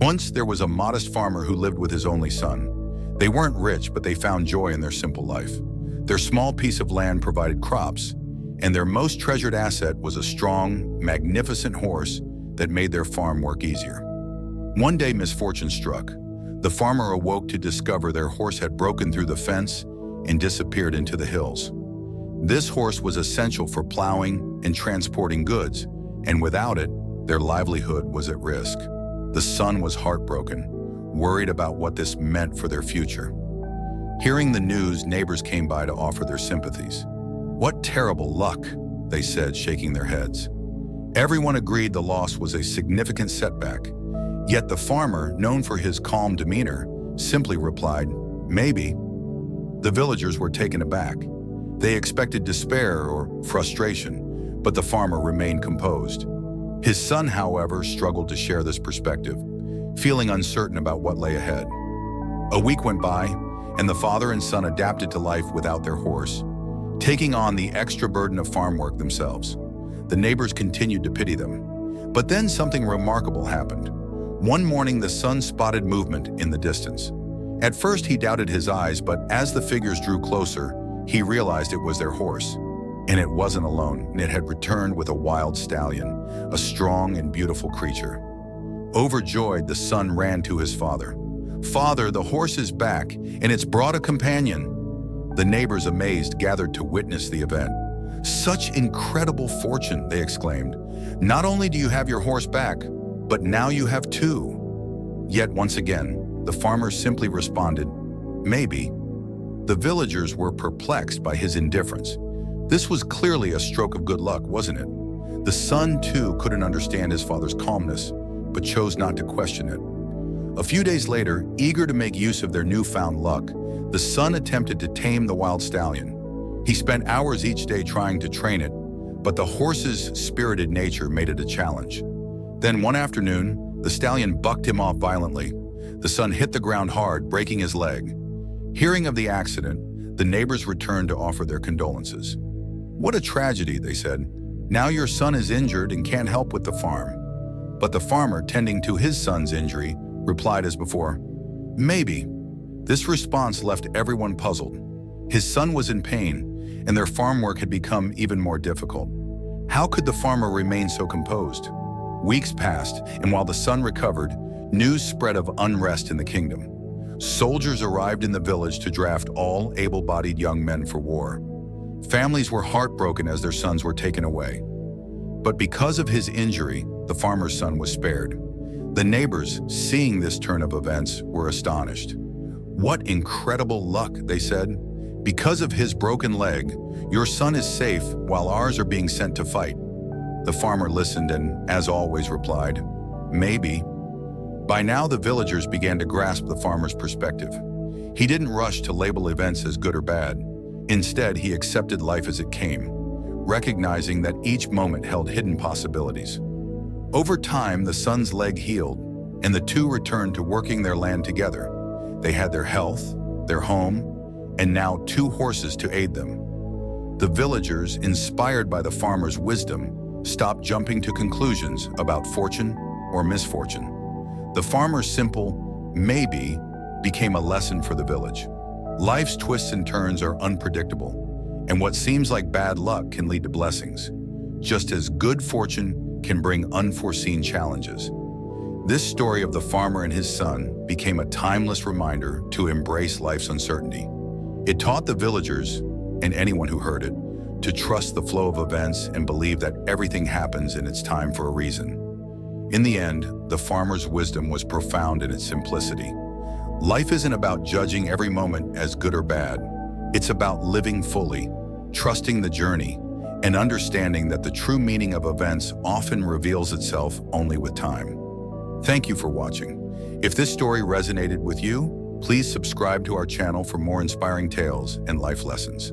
Once there was a modest farmer who lived with his only son. They weren't rich, but they found joy in their simple life. Their small piece of land provided crops, and their most treasured asset was a strong, magnificent horse that made their farm work easier. One day misfortune struck. The farmer awoke to discover their horse had broken through the fence and disappeared into the hills. This horse was essential for plowing and transporting goods, and without it, their livelihood was at risk. The son was heartbroken, worried about what this meant for their future. Hearing the news, neighbors came by to offer their sympathies. "What terrible luck," they said, shaking their heads. Everyone agreed the loss was a significant setback, yet the farmer, known for his calm demeanor, simply replied, "Maybe." The villagers were taken aback. They expected despair or frustration, but the farmer remained composed. His son, however, struggled to share this perspective, feeling uncertain about what lay ahead. A week went by, and the father and son adapted to life without their horse, taking on the extra burden of farm work themselves. The neighbors continued to pity them. But then something remarkable happened. One morning, the son spotted movement in the distance. At first, he doubted his eyes, but as the figures drew closer, he realized it was their horse. And it wasn't alone. It had returned with a wild stallion, a strong and beautiful creature. Overjoyed, the son ran to his father. "Father, the horse is back, and it's brought a companion." The neighbors, amazed, gathered to witness the event. "Such incredible fortune," they exclaimed. "Not only do you have your horse back, but now you have two." Yet once again, the farmer simply responded, "Maybe." The villagers were perplexed by his indifference. This was clearly a stroke of good luck, wasn't it? The son, too, couldn't understand his father's calmness, but chose not to question it. A few days later, eager to make use of their newfound luck, the son attempted to tame the wild stallion. He spent hours each day trying to train it, but the horse's spirited nature made it a challenge. Then one afternoon, the stallion bucked him off violently. The son hit the ground hard, breaking his leg. Hearing of the accident, the neighbors returned to offer their condolences. "What a tragedy," they said. "Now your son is injured and can't help with the farm." But the farmer, tending to his son's injury, replied as before, "Maybe." This response left everyone puzzled. His son was in pain, and their farm work had become even more difficult. How could the farmer remain so composed? Weeks passed, and while the son recovered, news spread of unrest in the kingdom. Soldiers arrived in the village to draft all able-bodied young men for war. Families were heartbroken as their sons were taken away. But because of his injury, the farmer's son was spared. The neighbors, seeing this turn of events, were astonished. "What incredible luck," they said. "Because of his broken leg, your son is safe while ours are being sent to fight." The farmer listened and, as always, replied, "Maybe." By now, the villagers began to grasp the farmer's perspective. He didn't rush to label events as good or bad. Instead, he accepted life as it came, recognizing that each moment held hidden possibilities. Over time, the son's leg healed, and the two returned to working their land together. They had their health, their home, and now two horses to aid them. The villagers, inspired by the farmer's wisdom, stopped jumping to conclusions about fortune or misfortune. The farmer's simple "maybe" became a lesson for the village. Life's twists and turns are unpredictable, and what seems like bad luck can lead to blessings, just as good fortune can bring unforeseen challenges. This story of the farmer and his son became a timeless reminder to embrace life's uncertainty. It taught the villagers, and anyone who heard it, to trust the flow of events and believe that everything happens in its time for a reason. In the end, the farmer's wisdom was profound in its simplicity. Life isn't about judging every moment as good or bad. It's about living fully, trusting the journey, and understanding that the true meaning of events often reveals itself only with time. Thank you for watching. If this story resonated with you, please subscribe to our channel for more inspiring tales and life lessons.